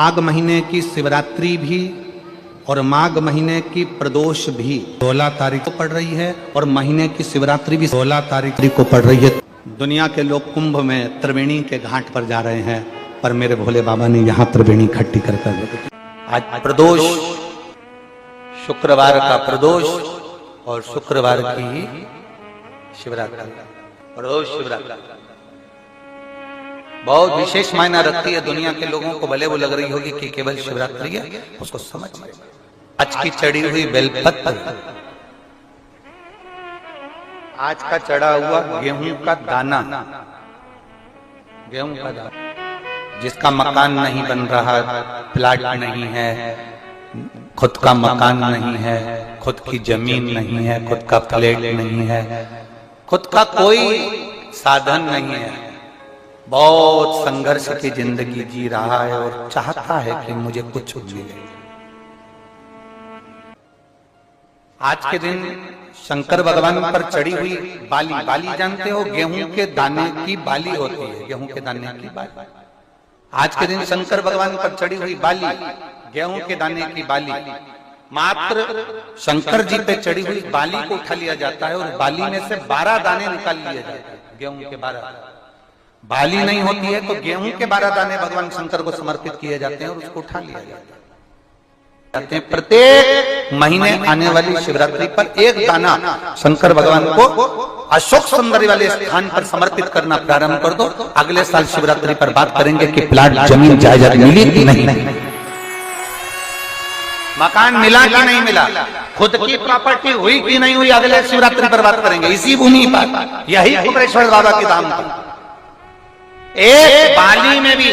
माघ महीने की शिवरात्रि भी और माघ महीने की प्रदोष भी 16 तारीख को पड़ रही है और महीने की शिवरात्रि भी 16 तारीख को पड़ रही है। दुनिया के लोग कुंभ में त्रिवेणी के घाट पर जा रहे हैं, पर मेरे भोले बाबा ने यहाँ त्रिवेणी इकट्ठी कर आज प्रदोष, शुक्रवार का प्रदोष और शुक्रवार की शिवरात्रि, प्रदोष शिवरात्रि बहुत विशेष मायना रखती है। दुनिया के लोगों को भले वो लग रही होगी कि केवल शिवरात्रि है, उसको समझ ले। आज की चढ़ी हुई बेलपत्र, आज का चढ़ा हुआ गेहूं का दाना, गेहूं का दाना जिसका मकान नहीं बन रहा, प्लाट नहीं है, खुद का मकान नहीं है, खुद की जमीन नहीं है, खुद का फ्लैट नहीं है, खुद का कोई साधन नहीं है, बहुत संघर्ष की जिंदगी जी रहा है और चाहता है कि मुझे कुछ मिले। आज के दिन शंकर भगवान पर चढ़ी हुई बाली, बाली जानते हो, गेहूं के दाने की बाली होती है, गेहूं के दाने की बाली। आज के दिन शंकर भगवान पर चढ़ी हुई बाली, गेहूं के दाने की बाली, मात्र शंकर जी पे चढ़ी हुई बाली को उठा लिया जाता है और बाली में से 12 दाने निकाल लिए जाते हैं। गेहूं के 12 बाली नहीं होती है तो गेहूं के 12 दाने भगवान शंकर को समर्पित किए जाते हैं और उसको उठा लिया जाता है। प्रत्येक महीने आने वाली शिवरात्रि पर एक दाना शंकर भगवान को अशोक सुंदरी वाले स्थान पर समर्पित करना प्रारंभ कर दो। अगले साल शिवरात्रि पर बात करेंगे कि प्लाट, जमीन, जायदाद मिली कि नहीं, मकान मिला कि नहीं मिला, खुद की प्रॉपर्टी हुई कि नहीं हुई, अगले शिवरात्रि पर बात करेंगे। इसी भूमि पर, यही कुबेरेश्वर बाबा के धाम पर एक बाली में भी,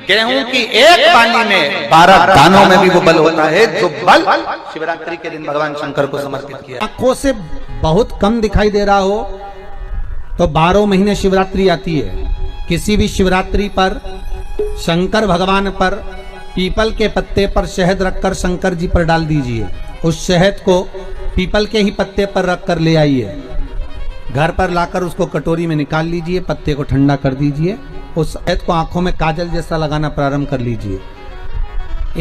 गेहूं की एक बाली में 12 दानों में भी वो बल होता है जो बल शिवरात्रि के दिन भगवान शंकर को समर्पित किया। आंखों से बहुत कम दिखाई दे रहा हो तो 12 महीने शिवरात्रि आती है। किसी भी शिवरात्रि पर शंकर भगवान पर पीपल के पत्ते पर शहद रखकर शंकर जी पर डाल दीजिए। उस शहद को पीपल के ही पत्ते पर रखकर ले आइए, घर पर लाकर उसको कटोरी में निकाल लीजिए, पत्ते को ठंडा कर दीजिए, उस शहद को आंखों में काजल जैसा लगाना प्रारंभ कर लीजिए।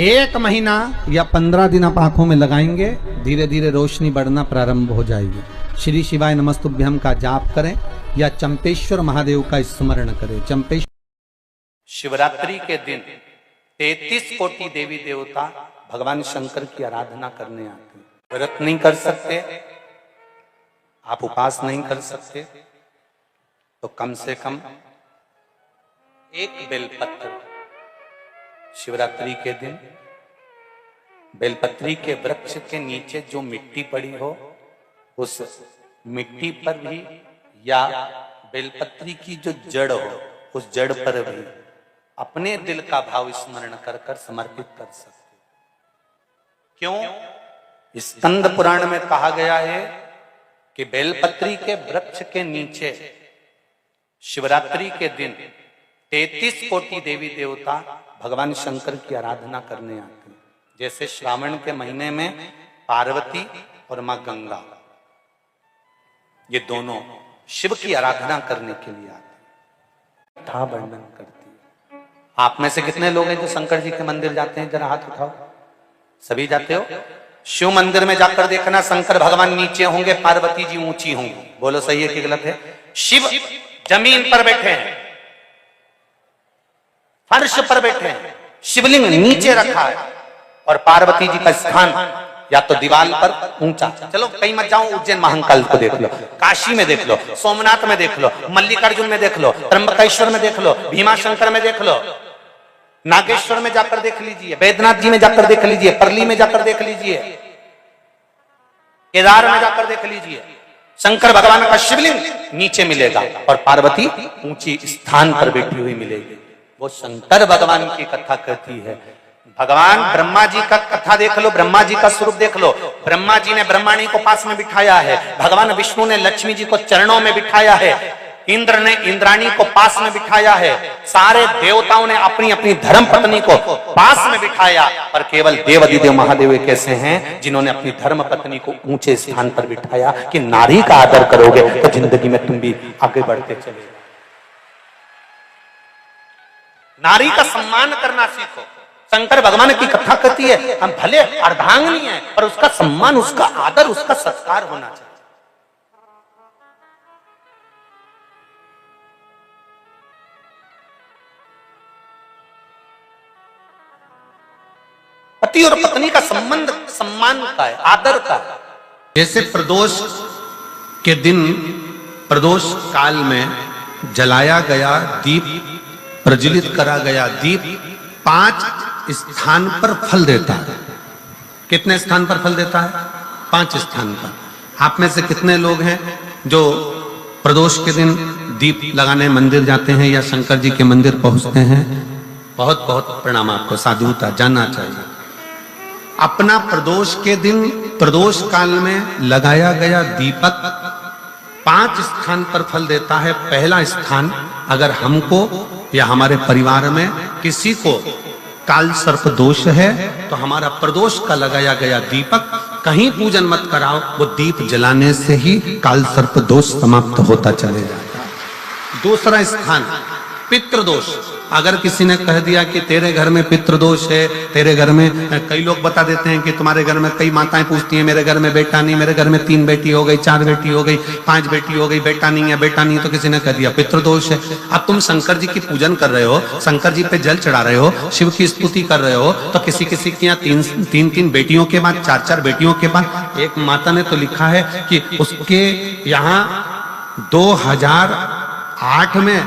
1 महीना या 15 दिन आप आंखों में लगाएंगे, धीरे धीरे रोशनी बढ़ना प्रारंभ हो जाएगी। श्री शिवाय नमस्तुभ्यम का जाप करें या चंपेश्वर महादेव का स्मरण करें। चंपेश्वर शिवरात्रि के दिन 33 कोटि देवी देवता भगवान शंकर की आराधना करने आते हैं। व्रत नहीं कर सकते आप, उपवास नहीं कर सकते तो कम से कम एक बेलपत्र शिवरात्रि के दिन बेलपत्री के वृक्ष के नीचे जो मिट्टी पड़ी हो उस मिट्टी पर भी, या बेलपत्री की जो जड़ हो उस जड़ पर भी अपने दिल का भाव स्मरण कर कर समर्पित कर सकते। क्यों? स्कंद पुराण में कहा गया है कि बेलपत्री के वृक्ष के नीचे शिवरात्रि के दिन 33 कोटि देवी देवता भगवान शंकर की आराधना करने आते हैं। जैसे श्रावण के महीने में पार्वती और मां गंगा, ये दोनों शिव की आराधना करने के लिए आते हैं, वर्णन करती है। आप में से कितने लोग हैं जो शंकर जी के मंदिर जाते हैं? जरा हाथ उठाओ। सभी जाते हो? शिव मंदिर में जाकर देखना, शंकर भगवान नीचे होंगे, पार्वती जी ऊंची होंगी। बोलो सही है कि गलत है? शिव जमीन पर बैठे हैं, फर्श पर बैठे हैं, शिवलिंग नीचे रखा है और पार्वती जी का स्थान या तो दीवार पर ऊंचा। चलो कहीं मत जाओ, उज्जैन महाकाल को देख लो, काशी में देख लो, सोमनाथ में देख लो, मल्लिकार्जुन में देख लो, त्र्यंबकेश्वर में देख लो, भीमाशंकर में देख लो, नागेश्वर में जाकर देख लीजिए, बैद्यनाथ जी में जाकर देख लीजिए, परली में जाकर देख लीजिए, केदार में जाकर देख लीजिए। शंकर भगवान का शिवलिंग नीचे मिलेगा और पार्वती ऊंची स्थान पर बैठी हुई मिलेगी। वो शंकर भगवान की कथा कहती है। भगवान ब्रह्मा जी का कथा देख लो, ब्रह्मा जी का स्वरूप देख लो। ब्रह्मा जी ने ब्रह्माणी को पास में बिठाया है, भगवान विष्णु ने लक्ष्मी जी को चरणों में बिठाया है, इंद्र ने इंद्राणी को पास में बिठाया है, सारे देवताओं ने अपनी अपनी धर्म पत्नी को पास में बिठाया, पर केवल देवाधिदेव महादेव एक ऐसे हैं जिन्होंने अपनी धर्म पत्नी को ऊंचे स्थान पर बिठाया कि नारी का आदर करोगे तो जिंदगी में तुम भी आगे बढ़ते चले। नारी का सम्मान करना सीखो। शंकर भगवान की कथा कहती है हम भले अर्धांगिनी है पर उसका सम्मान, उसका आदर, उसका सत्कार होना चाहिए। पति और पत्नी का संबंध सम्मान का है, आदर का है। जैसे प्रदोष के दिन, प्रदोष काल में जलाया गया दीप, प्रज्वलित करा गया दीप 5 स्थान पर फल देता है। कितने स्थान पर फल देता है? 5 स्थान पर। आप में से कितने लोग हैं जो प्रदोष के दिन दीप लगाने मंदिर जाते हैं या शंकर जी के मंदिर पहुंचते हैं? बहुत बहुत प्रणाम आपको, साधुता जानना चाहिए। अपना प्रदोष के दिन, प्रदोष काल में लगाया गया दीपक 5 स्थान पर फल देता है। पहला स्थान, अगर हमको या हमारे परिवार में किसी को काल सर्प दोष है तो हमारा प्रदोष का लगाया गया दीपक कहीं पूजन मत कराओ, वो दीप जलाने से ही काल सर्प दोष समाप्त होता चले जाता है। दूसरा स्थान, पितृदोष। अगर किसी ने कह दिया कि तेरे घर में पितृदोष है, तेरे घर में, कई लोग बता देते हैं कि तुम्हारे घर में, कई माताएं पूछती हैं मेरे घर में बेटा नहीं, मेरे घर में 3 बेटी हो गई, 4 बेटी हो गई, 5 बेटी हो गई, बेटा नहीं है, बेटा नहीं, तो किसी ने कह दिया पितृदोष है। अब तुम शंकर जी की पूजन कर रहे हो, शंकर जी पे जल चढ़ा रहे हो, शिव की स्तुति कर रहे हो, तो किसी किसी की यहाँ 3 बेटियों के बाद, 4 बेटियों के बाद, एक माता ने तो लिखा है कि उसके यहाँ 2008 में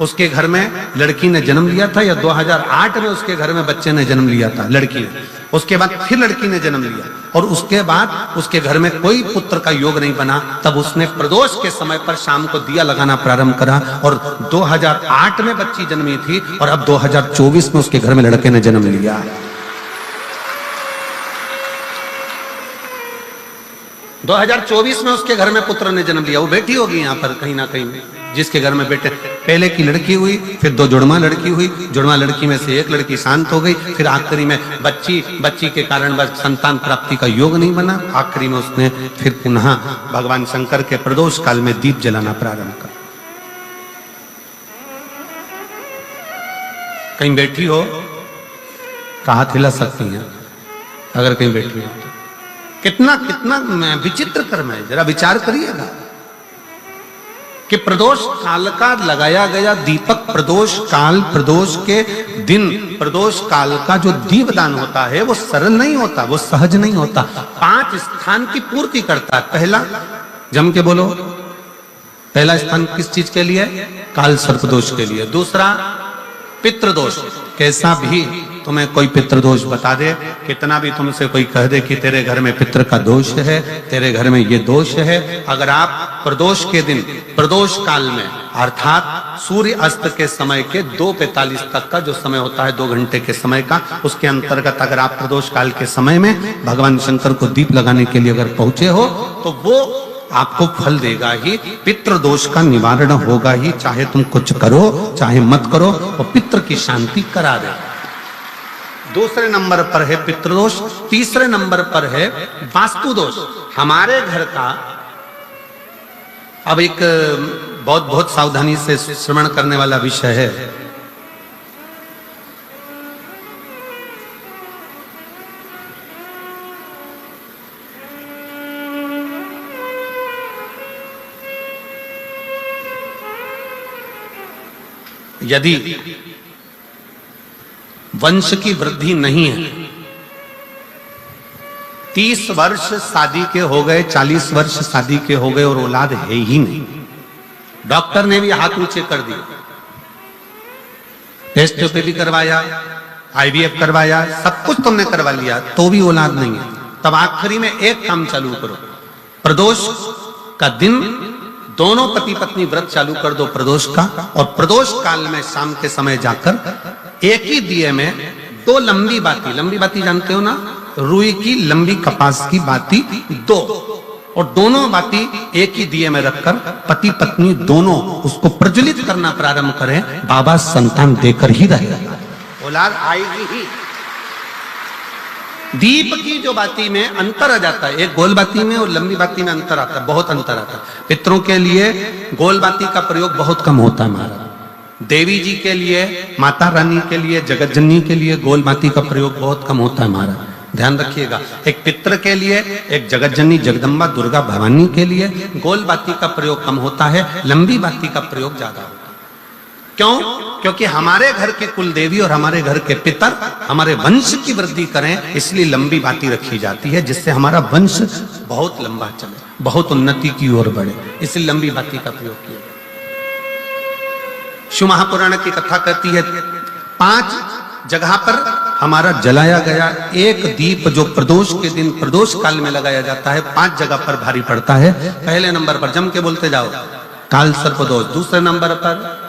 उसके घर में लड़की ने जन्म लिया था, या 2008 में उसके घर में बच्चे ने जन्म लिया था, लड़की ने। उसके बाद फिर लड़की ने जन्म लिया और उसके बाद उसके घर में कोई पुत्र का योग नहीं बना। तब उसने प्रदोष के समय पर शाम को दिया लगाना प्रारंभ करा और 2008 में बच्ची जन्मी थी और अब 2024 में उसके घर में लड़के ने जन्म लिया। 2024 में उसके घर में पुत्र ने जन्म लिया, वो बेटी होगी यहाँ पर कहीं ना कहीं, जिसके घर में बेटे। पहले की लड़की हुई, फिर 2 जुड़वा लड़की हुई, जुड़वा लड़की में से एक लड़की शांत हो गई, फिर आखिरी में बच्ची के कारण बस संतान प्राप्ति का योग नहीं बना। आखिरी में उसने फिर पुनः भगवान शंकर के प्रदोष काल में दीप जलाना प्रारंभ कर। कहीं बैठी हो तो हाथ हिला सकती हैं अगर कहीं बैठी हो। कितना कितना विचित्र कर्म है, जरा विचार करिएगा कि प्रदोष काल का लगाया गया दीपक, प्रदोष काल, प्रदोष के दिन, प्रदोष काल का जो दीपदान होता है वो सरल नहीं होता, वो सहज नहीं होता। 5 स्थान की पूर्ति करता है। पहला, जम के बोलो, पहला स्थान किस चीज के लिए? काल सर्पदोष के लिए। दूसरा, पितृदोष। कैसा भी तुम्हें कोई पितृदोष बता दे, कितना भी तुमसे कोई कह दे कि तेरे घर में पितृ का दोष है, तेरे घर में ये दोष है, अगर आप प्रदोष के दिन, प्रदोष काल में, अर्थात सूर्य अस्त के समय के 2:45 तक का जो समय होता है, 2 घंटे के समय का, उसके अंतर्गत अगर आप प्रदोष काल के समय में भगवान शंकर को दीप लगाने के लिए अगर पहुंचे हो तो वो आपको फल देगा ही, पितृदोष का निवारण होगा ही। चाहे तुम कुछ करो चाहे मत करो, वो पितृ की शांति करा दे। दूसरे नंबर पर है पितृदोष। तीसरे नंबर पर है वास्तु दोष। हमारे घर का, अब एक बहुत सावधानी से श्रवण करने वाला विषय है। यदि वंश की वृद्धि नहीं है, 30 वर्ष शादी के हो गए, 40 वर्ष शादी के हो गए और औलाद है ही नहीं, डॉक्टर ने भी हाथ ऊंचे कर दिए, टेस्ट भी करवाया, IVF करवाया, सब कुछ तुमने करवा लिया, तो भी औलाद नहीं है, तब आखिरी में एक काम चालू करो। प्रदोष का दिन दोनों पति पत्नी व्रत चालू कर दो प्रदोष का, और प्रदोष काल में शाम के समय जाकर एक ही दिए में 2 लंबी बाती जानते हो ना, रुई की लंबी कपास की बाती 2, और दोनों बाती एक ही दिए में रखकर पति पत्नी दोनों उसको प्रज्वलित करना प्रारंभ करें। बाबा संतान देकर ही रहेगा, औलाद आएगी ही। दीप की जो बाती में अंतर आ जाता है, एक गोल बाती में और लंबी बाती में अंतर आता है, बहुत अंतर आता है। पितरों के लिए गोल बाती का प्रयोग बहुत कम होता है महाराज, देवी जी के लिए, माता रानी के लिए, जगत जननी के लिए गोल बाती का प्रयोग बहुत कम होता है महाराज, ध्यान रखिएगा। एक पितृ के लिए, एक जगत जननी जगदम्बा दुर्गा भवानी के लिए गोल बाती का प्रयोग कम होता है, लंबी बाती का प्रयोग ज्यादा होता है। क्यों? क्योंकि हमारे घर के कुल देवी और हमारे घर के पितर हमारे वंश की वृद्धि करें, इसलिए लंबी बाती रखी जाती है, जिससे हमारा वंश बहुत लंबा चले, बहुत उन्नति की ओर बढ़े, इसलिए लंबी बाती का प्रयोग किया। शिव महापुराण की कथा कहती है 5 जगह पर हमारा जलाया गया एक दीप जो प्रदोष के दिन प्रदोष काल में लगाया जाता है, 5 जगह पर भारी पड़ता है। पहले नंबर पर जम के बोलते जाओ, काल सर्प दोष। दूसरे नंबर पर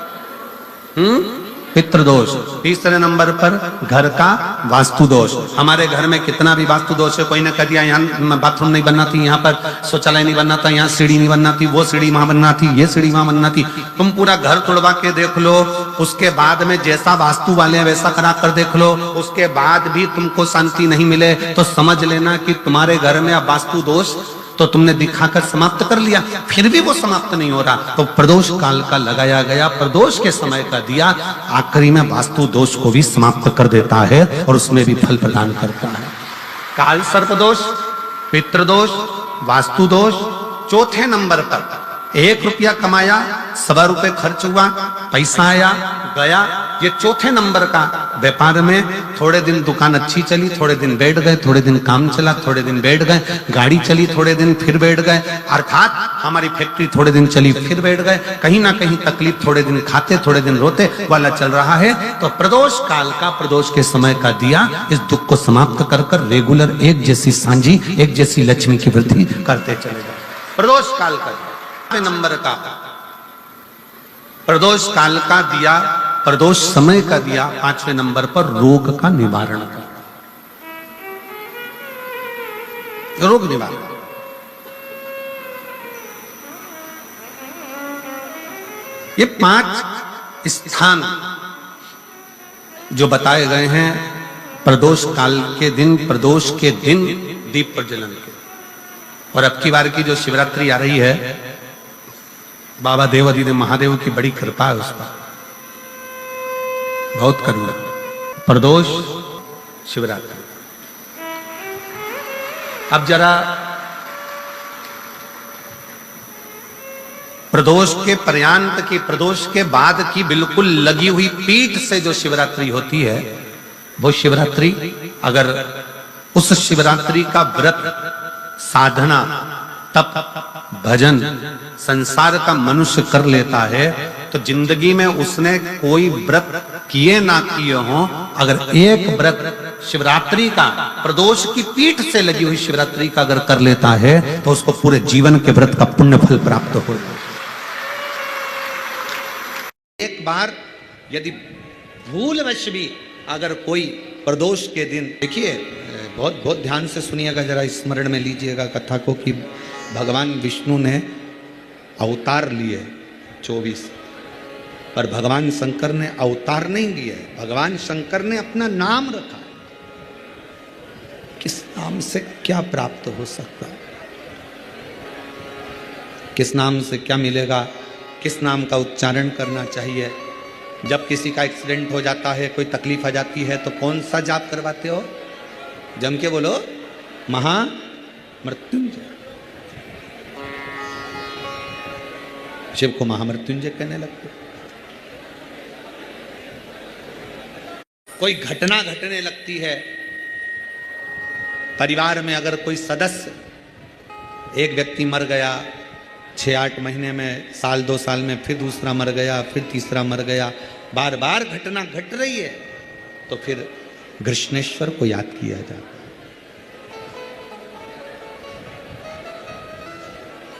पितृ दोष। तीसरे नंबर पर घर का वास्तु दोष। हमारे घर में कितना भी वास्तु दोष है, कोई ने कह दिया यहाँ बाथरूम नहीं बनना थी, यहाँ पर शौचालय नहीं बनना था, यहाँ सीढ़ी नहीं बनना थी, वो सीढ़ी वहां बनना थी, ये सीढ़ी वहां बनना थी। तुम पूरा घर तुड़वा के देख लो, उसके बाद में जैसा वास्तु वाले वैसा करा कर देख लो, उसके बाद भी तुमको शांति नहीं मिले तो समझ लेना कि तुम्हारे घर में अब वास्तु दोष तो तुमने दिखाकर समाप्त कर लिया, फिर भी वो समाप्त नहीं हो रहा, तो प्रदोष काल का लगाया गया प्रदोष के समय का दिया आखिरी में वास्तु दोष को भी समाप्त कर देता है और उसमें भी फल प्रदान करता है। काल सर्प दोष, पितृदोष, वास्तु दोष। चौथे नंबर पर 1 रुपया कमाया, 1.25 रुपये खर्च हुआ, पैसा आया गया, ये चौथे नंबर का। व्यापार में थोड़े दिन दुकान अच्छी चली, थोड़े दिन बैठ गए, थोड़े दिन काम चला, थोड़े दिन बैठ गए, गाड़ी चली, थोड़े दिन फिर बैठ गए, अर्थात हमारी फैक्ट्री थोड़े दिन चली फिर बैठ गए, कहीं ना कहीं तकलीफ, थोड़े दिन खाते थोड़े दिन रोते वाला चल रहा है। तो प्रदोष काल का, प्रदोष के समय का दिया इस दुख को समाप्त कर कर रेगुलर एक जैसी सांझी, एक जैसी लक्ष्मी की वृद्धि करते चले जाए। प्रदोष काल का नंबर का, प्रदोष काल का दिया, प्रदोष समय का दिया 5वें नंबर पर रोग का निवारण का, रोग निवारण। ये 5 स्थान जो बताए गए हैं प्रदोष काल के दिन, प्रदोष के दिन दीप प्रज्वलन के। और अब की बार की जो शिवरात्रि आ रही है, बाबा देवादिदेव महादेव की बड़ी कृपा है उस पर, बहुत करुणा। प्रदोष शिवरात्रि। अब जरा प्रदोष के पर्यांत की, प्रदोष के बाद की बिल्कुल लगी हुई पीठ से जो शिवरात्रि होती है, वो शिवरात्रि अगर उस शिवरात्रि का व्रत, साधना, तप, भजन संसार का मनुष्य कर लेता है तो जिंदगी में उसने कोई व्रत किए ना किए हो, अगर एक व्रत शिवरात्रि का, प्रदोष की पीठ से लगी हुई शिवरात्रि का अगर कर लेता है तो उसको पूरे जीवन के व्रत का पुण्य फल प्राप्त हो। एक बार यदि भूलवश भी अगर कोई प्रदोष के दिन, देखिए बहुत बहुत ध्यान से सुनिएगा, जरा स्मरण में लीजिएगा कथा को कि भगवान विष्णु ने अवतार लिए 24, पर भगवान शंकर ने अवतार नहीं लिए, भगवान शंकर ने अपना नाम रखा। किस नाम से क्या प्राप्त हो सकता है, किस नाम से क्या मिलेगा, किस नाम का उच्चारण करना चाहिए। जब किसी का एक्सीडेंट हो जाता है, कोई तकलीफ आ जाती है, तो कौन सा जाप करवाते हो? जम के बोलो, महामृत्युंजय। शिव को महामृत्युंजय कहने लगते। कोई घटना घटने लगती है परिवार में, अगर कोई सदस्य, एक व्यक्ति मर गया 6-8 महीने में, साल 2 साल में फिर दूसरा मर गया, फिर तीसरा मर गया, बार बार घटना घट रही है, तो फिर कृष्णेश्वर को याद किया जाता है।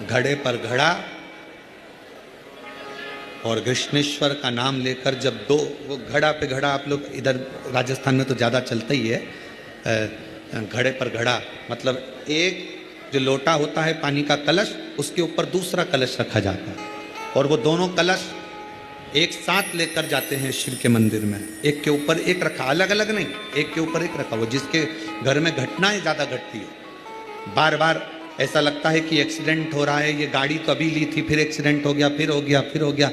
घड़े पर घड़ा और कृष्णेश्वर का नाम लेकर जब दो, वो घड़ा पे घड़ा, आप लोग इधर राजस्थान में तो ज़्यादा चलता ही है, घड़े पर घड़ा मतलब एक जो लोटा होता है पानी का कलश, उसके ऊपर दूसरा कलश रखा जाता है और वो दोनों कलश एक साथ लेकर जाते हैं शिव के मंदिर में। एक के ऊपर एक रखा, अलग अलग नहीं, एक के ऊपर एक रखा। वो जिसके घर में घटनाएं ज़्यादा घटती है, बार बार ऐसा लगता है कि एक्सीडेंट हो रहा है, ये गाड़ी तो अभी ली थी, फिर एक्सीडेंट हो गया, फिर हो गया, फिर हो गया,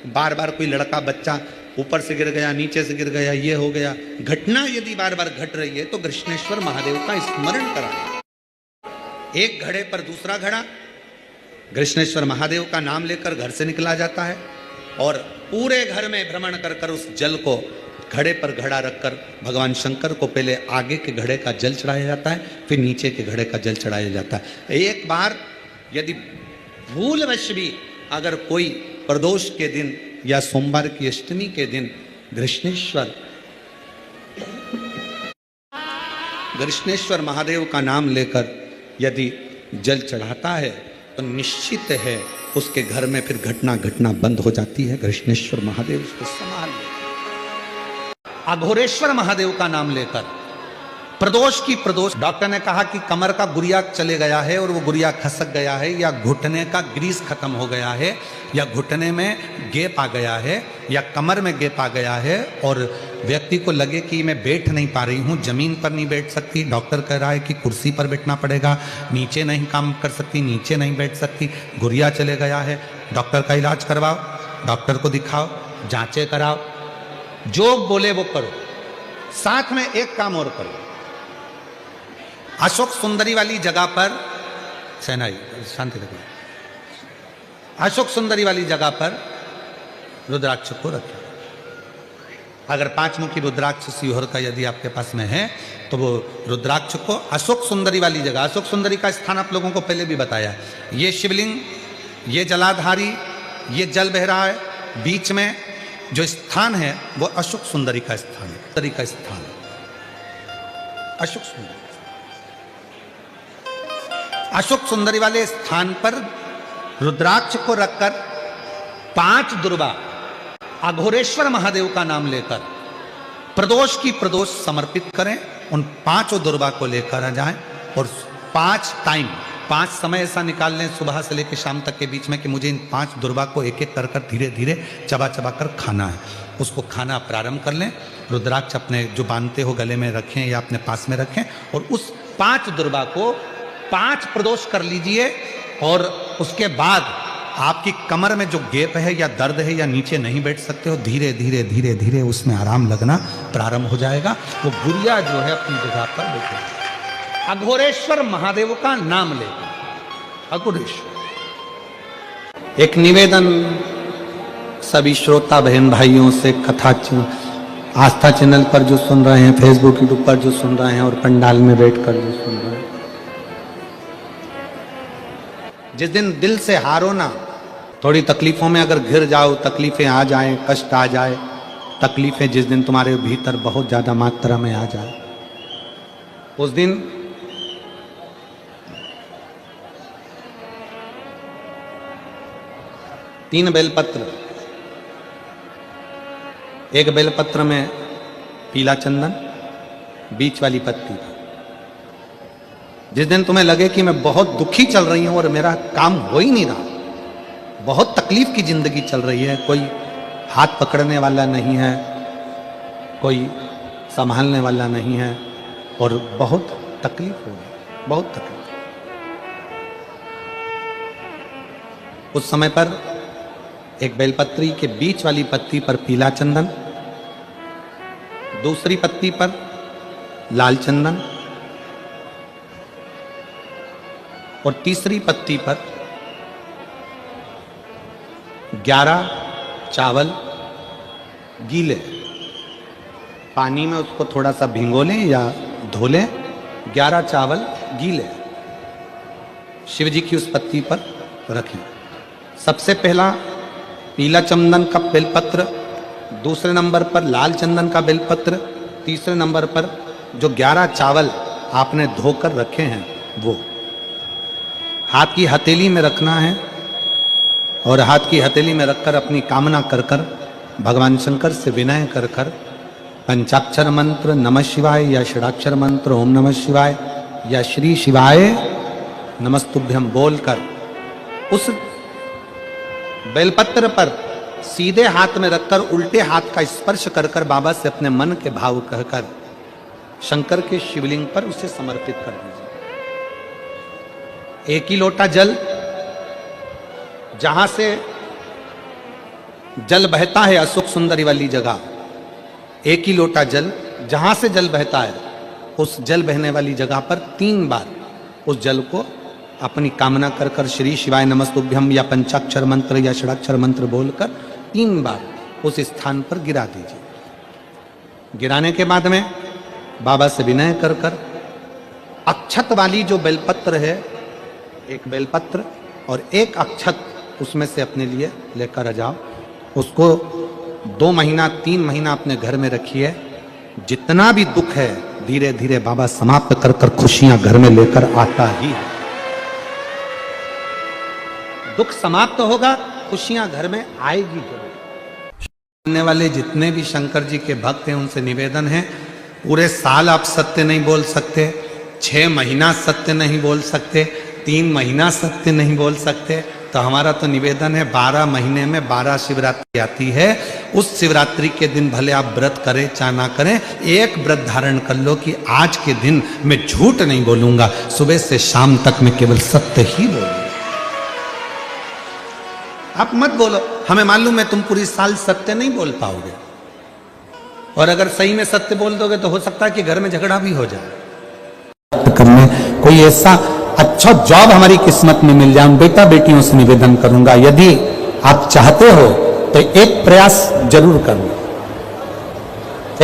बार बार कोई लड़का बच्चा ऊपर से गिर गया, नीचे से गिर गया, ये हो गया, घटना यदि बार बार घट रही है तो कृष्णेश्वर महादेव का स्मरण कराएं। एक घड़े पर दूसरा घड़ा कृष्णेश्वर महादेव का नाम लेकर घर से निकला जाता है और पूरे घर में भ्रमण कर कर उस जल को घड़े पर घड़ा रखकर भगवान शंकर को पहले आगे के घड़े का जल चढ़ाया जाता है, फिर नीचे के घड़े का जल चढ़ाया जाता है। एक बार यदि भूलवश भी अगर कोई प्रदोष के दिन या सोमवार की अष्टमी के दिन कृष्णेश्वर महादेव का नाम लेकर यदि जल चढ़ाता है तो निश्चित है उसके घर में फिर घटना घटना बंद हो जाती है। कृष्णेश्वर महादेव उसको संभाल ले। अघोरेश्वर महादेव का नाम लेकर प्रदोष की प्रदोष, डॉक्टर ने कहा कि कमर का गुरिया चले गया है और वो गुरिया खसक गया है, या घुटने का ग्रीस खत्म हो गया है, या घुटने में गैप आ गया है, या कमर में गैप आ गया है और व्यक्ति को लगे कि मैं बैठ नहीं पा रही हूँ, जमीन पर नहीं बैठ सकती, डॉक्टर कह रहा है कि कुर्सी पर बैठना पड़ेगा, नीचे नहीं काम कर सकती, नीचे नहीं बैठ सकती, गुरिया चले गया है, डॉक्टर का इलाज करवाओ, डॉक्टर को दिखाओ, जांचें कराओ, जो बोले वो करो। साथ में एक काम और करो, अशोक सुंदरी वाली जगह पर, सेनाई शांति रखो, अशोक सुंदरी वाली जगह पर रुद्राक्ष को रखें। अगर 5 मुखी रुद्राक्ष सिहोर का यदि आपके पास में है तो वो रुद्राक्ष को अशोक सुंदरी वाली जगह, अशोक सुंदरी का स्थान आप लोगों को पहले भी बताया, ये शिवलिंग, ये जलाधारी, ये जल बह रहा है, बीच में जो स्थान है वो अशोक सुंदरी का स्थान है, सुंदरी का स्थान है, अशोक सुंदरी। अशोक सुंदरी वाले स्थान पर रुद्राक्ष को रखकर 5 दुर्वा अघोरेश्वर महादेव का नाम लेकर प्रदोष की प्रदोष समर्पित करें। उन 5 दुर्वा को लेकर आ जाएं और 5 टाइम, 5 समय ऐसा निकाल लें सुबह से लेकर शाम तक के बीच में कि मुझे इन 5 दुर्वा को एक एक कर कर धीरे धीरे चबा चबा कर खाना है। उसको खाना प्रारंभ कर लें, रुद्राक्ष अपने जो बांधते हो गले में रखें या अपने पास में रखें और उस 5 दुर्वा को 5 प्रदोष कर लीजिए और उसके बाद आपकी कमर में जो गैप है या दर्द है या नीचे नहीं बैठ सकते हो, धीरे धीरे धीरे धीरे उसमें आराम लगना प्रारंभ हो जाएगा। वो गुड़िया जो है अपनी जगह पर बैठे। अघोरेश्वर महादेव का नाम लेकर, अघोरेश्वर। एक निवेदन सभी श्रोता बहन भाइयों से, कथा आस्था चैनल पर जो सुन रहे हैं, फेसबुक यूट्यूब पर जो सुन रहे हैं और पंडाल में बैठकर जो सुन रहे हैं, जिस दिन दिल से हारो ना, थोड़ी तकलीफों में अगर घिर जाओ, तकलीफें आ जाएं, कष्ट आ जाए, तकलीफें जिस दिन तुम्हारे भीतर बहुत ज्यादा मात्रा में आ जाए, उस दिन तीन बेलपत्र, एक बेलपत्र में पीला चंदन, बीच वाली पत्ती। जिस दिन तुम्हें लगे कि मैं बहुत दुखी चल रही हूं और मेरा काम हो ही नहीं रहा, बहुत तकलीफ की जिंदगी चल रही है, कोई हाथ पकड़ने वाला नहीं है, कोई संभालने वाला नहीं है और बहुत तकलीफ हो रही, बहुत तकलीफ। उस समय पर एक बेलपत्री के बीच वाली पत्ती पर पीला चंदन, दूसरी पत्ती पर लाल चंदन और तीसरी पत्ती पर 11 चावल गीले, पानी में उसको थोड़ा सा भिगो लें या धो लें, 11 चावल गीले शिव जी की उस पत्ती पर रखें। सबसे पहला पीला चंदन का बेलपत्र, दूसरे नंबर पर लाल चंदन का बेलपत्र, तीसरे नंबर पर जो 11 चावल आपने धोकर रखे हैं वो हाथ की हथेली में रखना है और हाथ की हथेली में रखकर अपनी कामना कर कर भगवान शंकर से विनय कर कर पंचाक्षर मंत्र नमः शिवाय या षडाक्षर मंत्र ओम नमः शिवाय या श्री शिवाय नमस्तुभ्यम बोलकर उस बेलपत्र पर सीधे हाथ में रखकर उल्टे हाथ का स्पर्श कर कर बाबा से अपने मन के भाव कहकर शंकर के शिवलिंग पर उसे समर्पित कर दीजिए। एक ही लोटा जल, जहां से जल बहता है अशोक सुंदरी वाली जगह, एक ही लोटा जल, जहां से जल बहता है उस जल बहने वाली जगह पर 3 बार उस जल को अपनी कामना कर कर श्री शिवाय नमस्तुभ्यम या पंचाक्षर मंत्र या षडाक्षर मंत्र बोलकर 3 बार उस स्थान पर गिरा दीजिए। गिराने के बाद में बाबा से विनय कर कर अक्षत वाली जो बेलपत्र है, एक बेलपत्र और एक अक्षत उसमें से अपने लिए लेकर आ जाओ। उसको 2 महीना 3 महीना अपने घर में रखिए। जितना भी दुख है धीरे धीरे बाबा समाप्त कर कर खुशियां घर में लेकर आता ही है। दुख समाप्त होगा, खुशियां घर में आएगी जरूर। सुनने वाले जितने भी शंकर जी के भक्त हैं उनसे निवेदन है, पूरे साल आप सत्य नहीं बोल सकते, 6 महीना सत्य नहीं बोल सकते, 3 महीना सत्य नहीं बोल सकते, तो हमारा तो निवेदन है 12 महीने में 12 शिवरात्रि आती है। उस शिवरात्रि के दिन भले आप व्रत करें चाहे ना करें, एक व्रत धारण कर लो कि आज के दिन मैं झूठ नहीं बोलूंगा, सुबह से शाम तक मैं केवल सत्य ही बोलूंगा। आप मत बोलो, हमें मालूम है तुम पूरी साल सत्य नहीं बोल पाओगे, और अगर सही में सत्य बोल दोगे तो हो सकता है कि घर में झगड़ा भी हो जाए। करने कोई ऐसा अच्छा जॉब हमारी किस्मत में मिल जाए, बेटा बेटियों से निवेदन करूंगा, यदि आप चाहते हो तो एक प्रयास जरूर करो,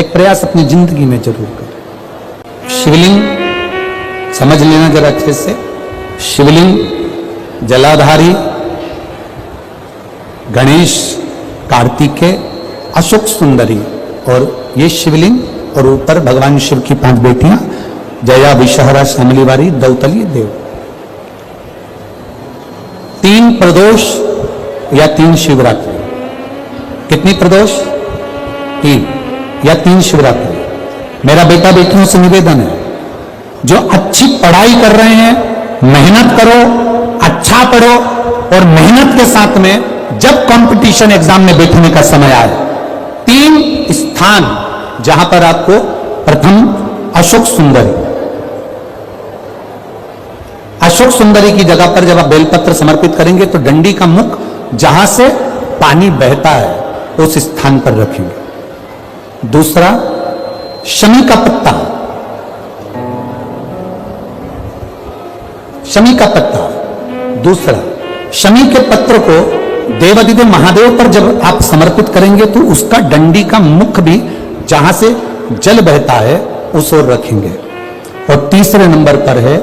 एक प्रयास अपनी जिंदगी में जरूर करो। शिवलिंग समझ लेना जरा अच्छे से, शिवलिंग जलाधारी गणेश, कार्तिकेय, अशोक सुंदरी, और ये शिवलिंग और ऊपर भगवान शिव की 5 बेटियां जया, विषहरा, शामलीवारी, दौतली, देव। 3 प्रदोष या 3 शिवरात्रि। कितनी प्रदोष? 3 या 3 शिवरात्रि। मेरा बेटा बेटियों से निवेदन है, जो अच्छी पढ़ाई कर रहे हैं मेहनत करो, अच्छा पढ़ो, और मेहनत के साथ में जब कंपटीशन एग्जाम में बैठने का समय आए, 3 स्थान जहां पर आपको प्रथम अशोक सुंदरी, अशोक सुंदरी की जगह पर जब आप बेलपत्र समर्पित करेंगे तो डंडी का मुख जहां से पानी बहता है उस स्थान पर रखेंगे। दूसरा शमी का पत्ता, शमी का पत्ता। दूसरा शमी के पत्र को देवादिदेव महादेव पर जब आप समर्पित करेंगे तो उसका डंडी का मुख भी जहां से जल बहता है उस ओर रखेंगे। और तीसरे नंबर पर है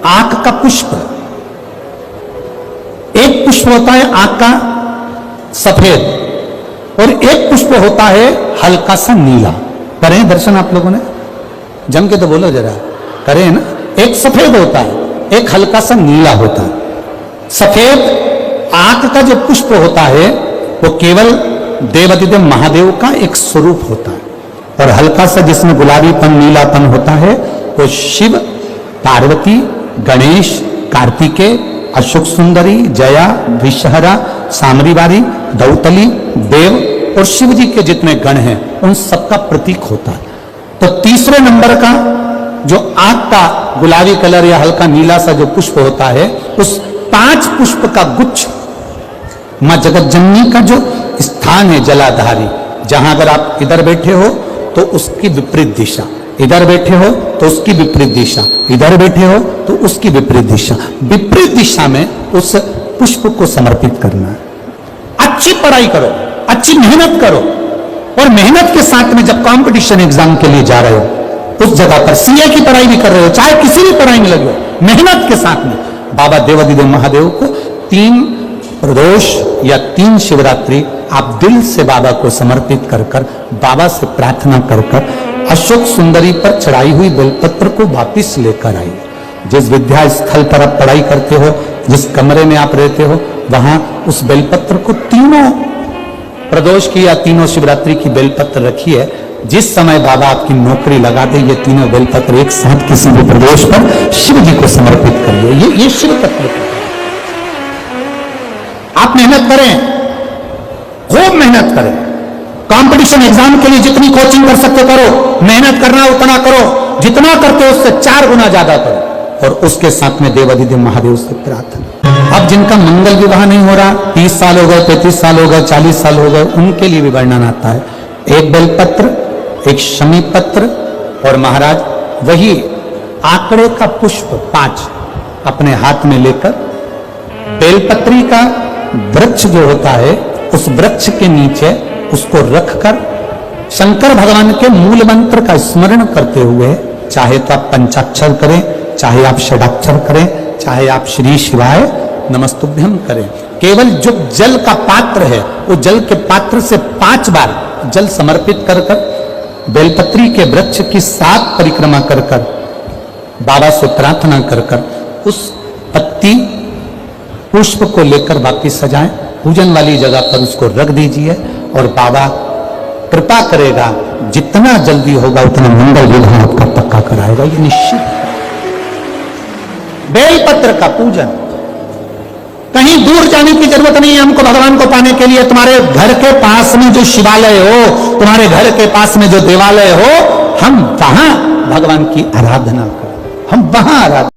आंख का पुष्प। एक पुष्प होता है आंख का सफेद, और एक पुष्प होता है हल्का सा नीला। करें दर्शन आप लोगों ने? जम के तो बोलो जरा, करें ना? एक सफेद होता है, एक हल्का सा नीला होता है। सफेद आंख का जो पुष्प होता है वो केवल देवादिदेव महादेव का एक स्वरूप होता है, और हल्का सा जिसमें गुलाबीपन नीलापन होता है वो शिव, पार्वती, गणेश, कार्तिकेय, अशोक सुंदरी, जया, विषहरा, सामरीवारी, दौतली, देव और शिव जी के जितने गण हैं उन सबका प्रतीक होता है। तो तीसरे नंबर का जो आंख का गुलाबी कलर या हल्का नीला सा जो पुष्प होता है, उस 5 पुष्प का गुच्छ मां जगतजननी का जो स्थान है जलाधारी, जहां अगर आप इधर बैठे हो तो उसकी विपरीत दिशा, इधर बैठे हो तो उसकी विपरीत दिशा, इधर बैठे हो तो उसकी विपरीत दिशा, विपरीत दिशा में उस पुष्प को समर्पित करना है। अच्छी पढ़ाई करो, अच्छी मेहनत करो, और मेहनत के साथ में जब कंपटीशन एग्जाम के लिए जा रहे हो उस जगह पर सीए की पढ़ाई भी कर रहे हो, चाहे किसी भी पढ़ाई में लगे हो, मेहनत के साथ में बाबा देवादिदेव महादेव को 3 प्रदोष या 3 शिवरात्रि आप दिल से बाबा को समर्पित कर कर, बाबा से प्रार्थना कर कर अशोक सुंदरी पर चढ़ाई हुई बेलपत्र को वापिस लेकर आइए। जिस विद्या स्थल पर आप पढ़ाई करते हो, जिस कमरे में आप रहते हो, वहां उस बेलपत्र को 3 प्रदोष की या 3 शिवरात्रि की बेलपत्र रखिए। जिस समय बाबा आपकी नौकरी लगा दे, ये 3 बेलपत्र एक साथ किसी भी प्रदोष पर शिव जी को समर्पित करिए। ये शिव तत्व है। आप मेहनत करें, खूब मेहनत करें, कंपटीशन एग्जाम के लिए जितनी कोचिंग कर सकते करो, मेहनत करना उतना करो, जितना करते हो उससे 4 गुना ज्यादा करो, और उसके साथ में देवादिदेव महादेव से प्रार्थना। अब जिनका मंगल विवाह नहीं हो रहा, 30 साल हो गए, 35 साल हो गए, 40 साल हो गए, उनके लिए भी वर्णन आता है। एक बेलपत्र, एक शमी पत्र और महाराज वही आंकड़े का पुष्प 5 अपने हाथ में लेकर, बेलपत्री का वृक्ष जो होता है उस वृक्ष के नीचे उसको रखकर शंकर भगवान के मूल मंत्र का स्मरण करते हुए, चाहे तो आप पंचाक्षर करें, चाहे आप षडाक्षर करें, चाहे आप श्री शिवाय नमस्तुभ्यम करें, केवल जो जल का पात्र है वो जल के पात्र से 5 बार जल समर्पित कर कर, बेलपत्री के वृक्ष की 7 परिक्रमा कर कर, बाबा से प्रार्थना कर कर उस पत्ती पुष्प को लेकर वापिस सजाएं, पूजन वाली जगह पर उसको रख दीजिए और बाबा कृपा करेगा, जितना जल्दी होगा उतना मंगल विधान आपका पक्का कराएगा, ये निश्चित है। बेलपत्र का पूजन, कहीं दूर जाने की जरूरत नहीं है हमको भगवान को पाने के लिए। तुम्हारे घर के पास में जो शिवालय हो, तुम्हारे घर के पास में जो देवालय हो, हम वहां भगवान की आराधना करें, हम वहां आराधना